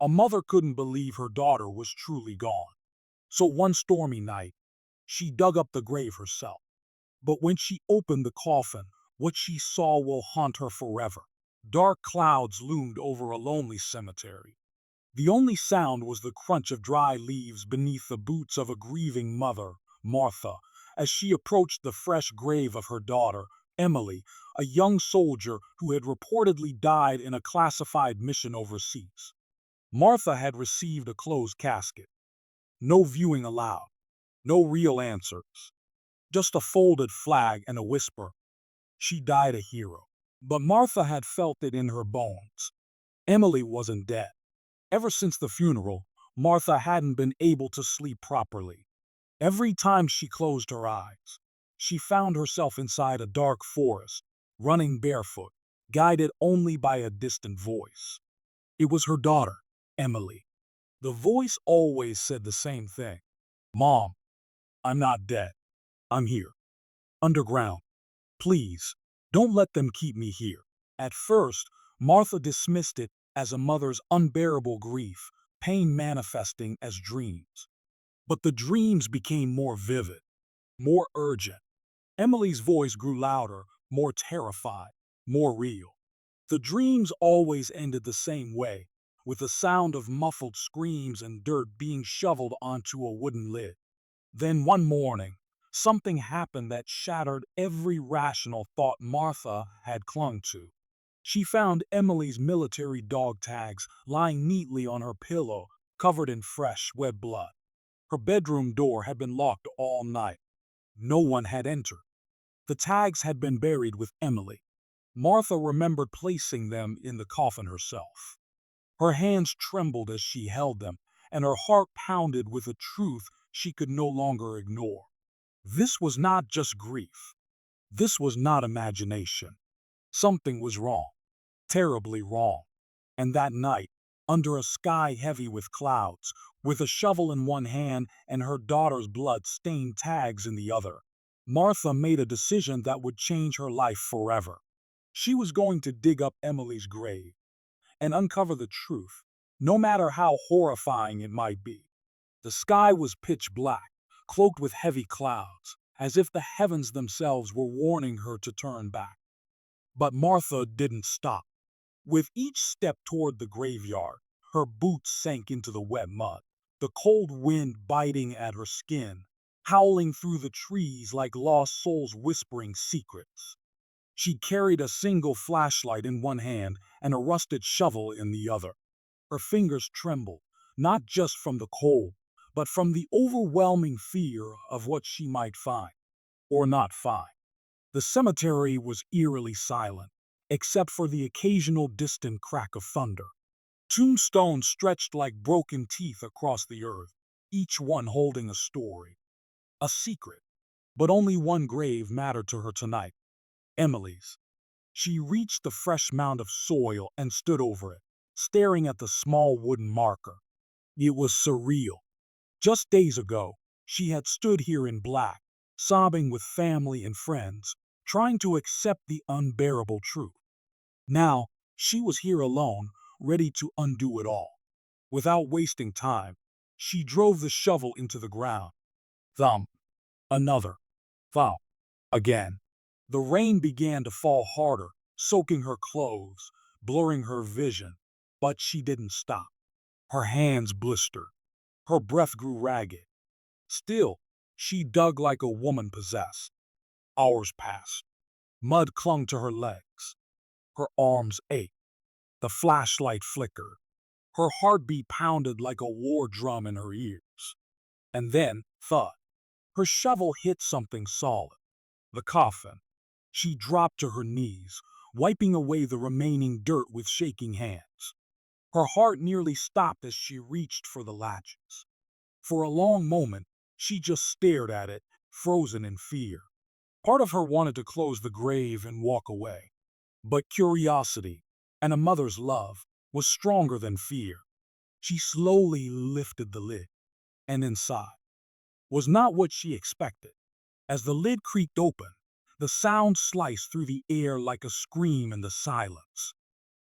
A mother couldn't believe her daughter was truly gone. So one stormy night, she dug up the grave herself. But when she opened the coffin, what she saw will haunt her forever. Dark clouds loomed over a lonely cemetery. The only sound was the crunch of dry leaves beneath the boots of a grieving mother, Martha, as she approached the fresh grave of her daughter, Emily, a young soldier who had reportedly died in a classified mission overseas. Martha had received a closed casket. No viewing allowed. No real answers. Just a folded flag and a whisper. She died a hero. But Martha had felt it in her bones. Emily wasn't dead. Ever since the funeral, Martha hadn't been able to sleep properly. Every time she closed her eyes, she found herself inside a dark forest, running barefoot, guided only by a distant voice. It was her daughter, Emily. The voice always said the same thing. Mom, I'm not dead. I'm here. Underground. Please, don't let them keep me here. At first, Martha dismissed it as a mother's unbearable grief, pain manifesting as dreams. But the dreams became more vivid, more urgent. Emily's voice grew louder, more terrified, more real. The dreams always ended the same way, with the sound of muffled screams and dirt being shoveled onto a wooden lid. Then one morning, something happened that shattered every rational thought Martha had clung to. She found Emily's military dog tags lying neatly on her pillow, covered in fresh, wet blood. Her bedroom door had been locked all night. No one had entered. The tags had been buried with Emily. Martha remembered placing them in the coffin herself. Her hands trembled as she held them, and her heart pounded with a truth she could no longer ignore. This was not just grief. This was not imagination. Something was wrong, terribly wrong. And that night, under a sky heavy with clouds, with a shovel in one hand and her daughter's blood-stained tags in the other, Martha made a decision that would change her life forever. She was going to dig up Emily's grave and uncover the truth, no matter how horrifying it might be. The sky was pitch black, cloaked with heavy clouds, as if the heavens themselves were warning her to turn back. But Martha didn't stop. With each step toward the graveyard, her boots sank into the wet mud, the cold wind biting at her skin, howling through the trees like lost souls whispering secrets. She carried a single flashlight in one hand and a rusted shovel in the other. Her fingers trembled, not just from the cold, but from the overwhelming fear of what she might find, or not find. The cemetery was eerily silent, except for the occasional distant crack of thunder. Tombstones stretched like broken teeth across the earth, each one holding a story, a secret. But only one grave mattered to her tonight, Emily's. She reached the fresh mound of soil and stood over it, staring at the small wooden marker. It was surreal. Just days ago, she had stood here in black, sobbing with family and friends, trying to accept the unbearable truth. Now, she was here alone, ready to undo it all. Without wasting time, she drove the shovel into the ground. Thump. Another. Thump. Again. The rain began to fall harder, soaking her clothes, blurring her vision. But she didn't stop. Her hands blistered. Her breath grew ragged. Still, she dug like a woman possessed. Hours passed. Mud clung to her legs. Her arms ached. The flashlight flickered. Her heartbeat pounded like a war drum in her ears. And then, thud, her shovel hit something solid. The coffin. She dropped to her knees, wiping away the remaining dirt with shaking hands. Her heart nearly stopped as she reached for the latches. For a long moment, she just stared at it, frozen in fear. Part of her wanted to close the grave and walk away. But curiosity, and a mother's love, was stronger than fear. She slowly lifted the lid, and inside was not what she expected. As the lid creaked open, the sound sliced through the air like a scream in the silence.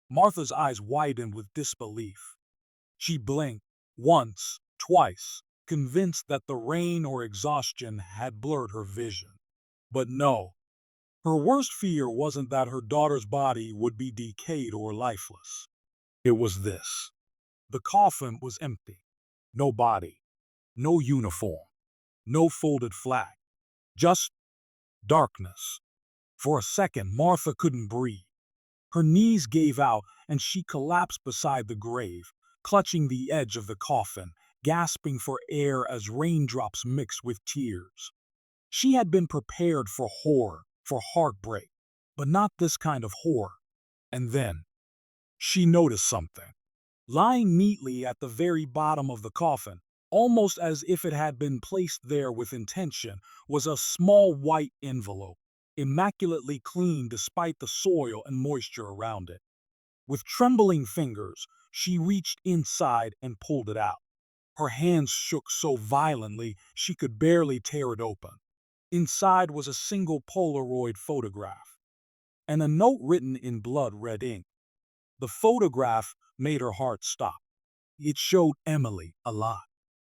Martha's eyes widened with disbelief. She blinked once, twice, convinced that the rain or exhaustion had blurred her vision. But no, her worst fear wasn't that her daughter's body would be decayed or lifeless. It was this. The coffin was empty. No body, no uniform, no folded flag, just darkness. For a second, Martha couldn't breathe. Her knees gave out and she collapsed beside the grave, clutching the edge of the coffin, gasping for air as raindrops mixed with tears. She had been prepared for horror, for heartbreak, but not this kind of horror. And then she noticed something. Lying neatly at the very bottom of the coffin, almost as if it had been placed there with intention, was a small white envelope, immaculately clean despite the soil and moisture around it. With trembling fingers, she reached inside and pulled it out. Her hands shook so violently she could barely tear it open. Inside was a single Polaroid photograph and a note written in blood red ink. The photograph made her heart stop. It showed Emily alive.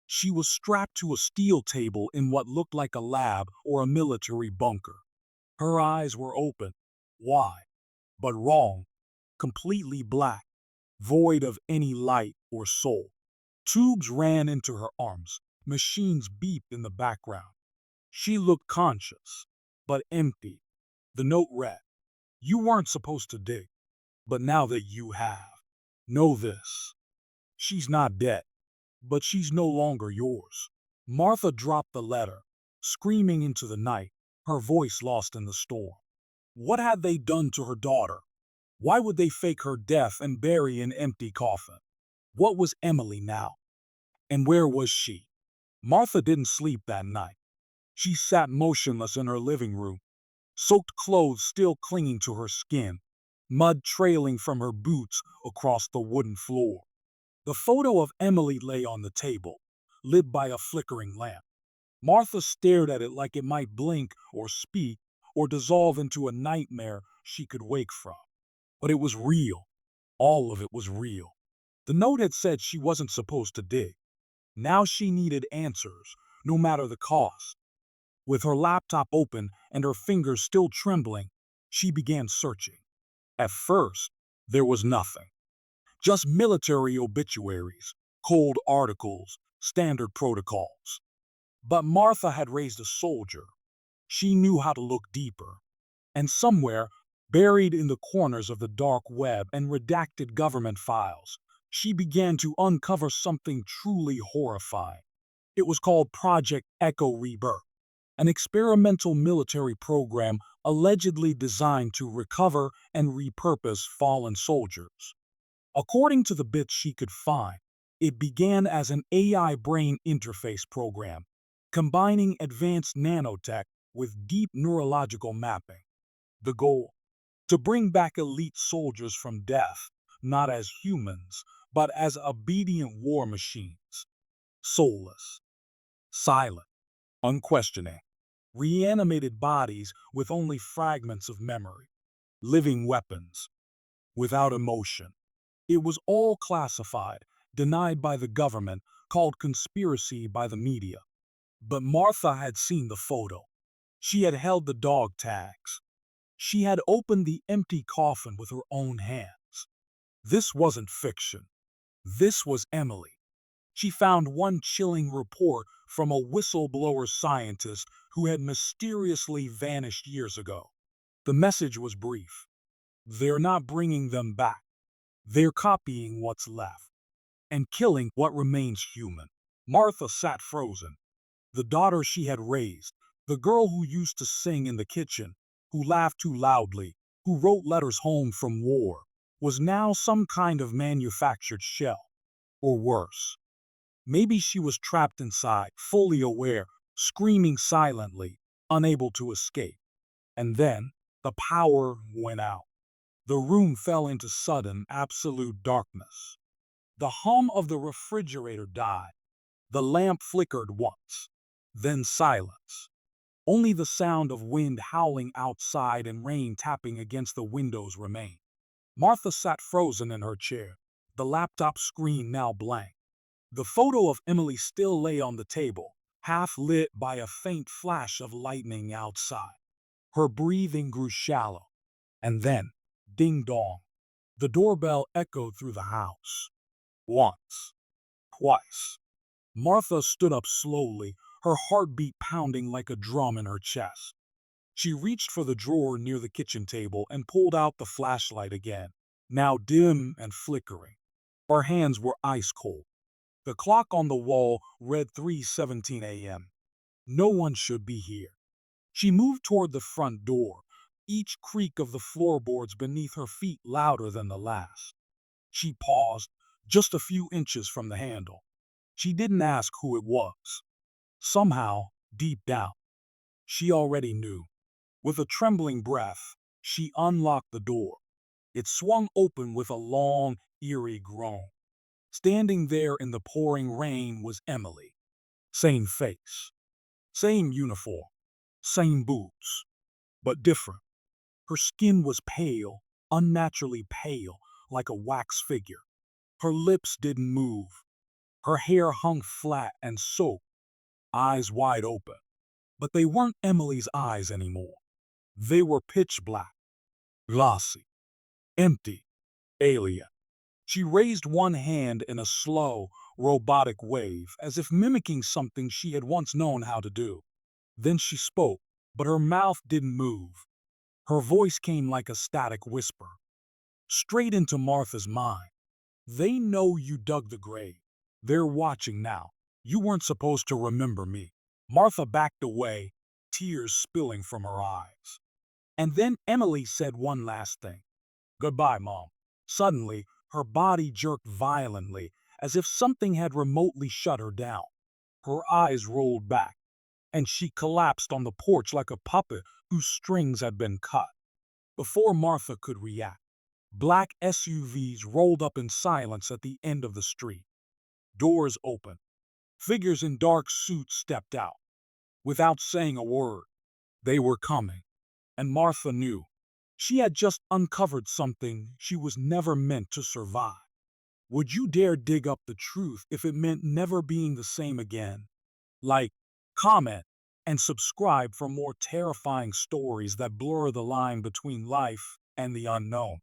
She was strapped to a steel table in what looked like a lab or a military bunker. Her eyes were open, wide, but wrong, completely black, void of any light or soul. Tubes ran into her arms, machines beeped in the background. She looked conscious, but empty. The note read, "You weren't supposed to dig, but now that you have, know this. She's not dead, but she's no longer yours." Martha dropped the letter, screaming into the night, her voice lost in the storm. What had they done to her daughter? Why would they fake her death and bury an empty coffin? What was Emily now? And where was she? Martha didn't sleep that night. She sat motionless in her living room, soaked clothes still clinging to her skin, mud trailing from her boots across the wooden floor. The photo of Emily lay on the table, lit by a flickering lamp. Martha stared at it like it might blink or speak or dissolve into a nightmare she could wake from. But it was real. All of it was real. The note had said she wasn't supposed to dig. Now she needed answers, no matter the cost. With her laptop open and her fingers still trembling, she began searching. At first, there was nothing. Just military obituaries, cold articles, standard protocols. But Martha had raised a soldier. She knew how to look deeper. And somewhere, buried in the corners of the dark web and redacted government files, she began to uncover something truly horrifying. It was called Project Echo Rebirth, an experimental military program allegedly designed to recover and repurpose fallen soldiers. According to the bits she could find, it began as an AI brain interface program, combining advanced nanotech with deep neurological mapping. The goal? To bring back elite soldiers from death, not as humans, but as obedient war machines. Soulless, silent, unquestioning. Reanimated bodies with only fragments of memory. Living weapons, without emotion. It was all classified, denied by the government, called conspiracy by the media. But Martha had seen the photo. She had held the dog tags. She had opened the empty coffin with her own hands. This wasn't fiction. This was Emily. She found one chilling report from a whistleblower scientist who had mysteriously vanished years ago. The message was brief. They're not bringing them back. They're copying what's left and killing what remains human. Martha sat frozen. The daughter she had raised, the girl who used to sing in the kitchen, who laughed too loudly, who wrote letters home from war, was now some kind of manufactured shell. Or worse. Maybe she was trapped inside, fully aware, screaming silently, unable to escape. And then the power went out. The room fell into sudden, absolute darkness. The hum of the refrigerator died. The lamp flickered once. Then silence. Only the sound of wind howling outside and rain tapping against the windows remained. Martha sat frozen in her chair, the laptop screen now blank. The photo of Emily still lay on the table, half lit by a faint flash of lightning outside. Her breathing grew shallow. And then, ding dong, the doorbell echoed through the house. Once, twice. Martha stood up slowly, her heartbeat pounding like a drum in her chest. She reached for the drawer near the kitchen table and pulled out the flashlight again, now dim and flickering. Her hands were ice cold. The clock on the wall read 3:17 a.m. No one should be here. She moved toward the front door, each creak of the floorboards beneath her feet louder than the last. She paused, just a few inches from the handle. She didn't ask who it was. Somehow, deep down, she already knew. With a trembling breath, she unlocked the door. It swung open with a long, eerie groan. Standing there in the pouring rain was Emily. Same face, same uniform, same boots, but different. Her skin was pale, unnaturally pale, like a wax figure. Her lips didn't move. Her hair hung flat and soaked, eyes wide open. But they weren't Emily's eyes anymore. They were pitch black, glossy, empty, alien. She raised one hand in a slow, robotic wave, as if mimicking something she had once known how to do. Then she spoke, but her mouth didn't move. Her voice came like a static whisper, straight into Martha's mind. They know you dug the grave. They're watching now. You weren't supposed to remember me. Martha backed away, tears spilling from her eyes. And then Emily said one last thing. Goodbye, Mom. Suddenly, her body jerked violently, as if something had remotely shut her down. Her eyes rolled back, and she collapsed on the porch like a puppet whose strings had been cut. Before Martha could react, black SUVs rolled up in silence at the end of the street. Doors opened. Figures in dark suits stepped out. Without saying a word, they were coming. And Martha knew. She had just uncovered something she was never meant to survive. Would you dare dig up the truth if it meant never being the same again? Like, comment, and subscribe for more terrifying stories that blur the line between life and the unknown.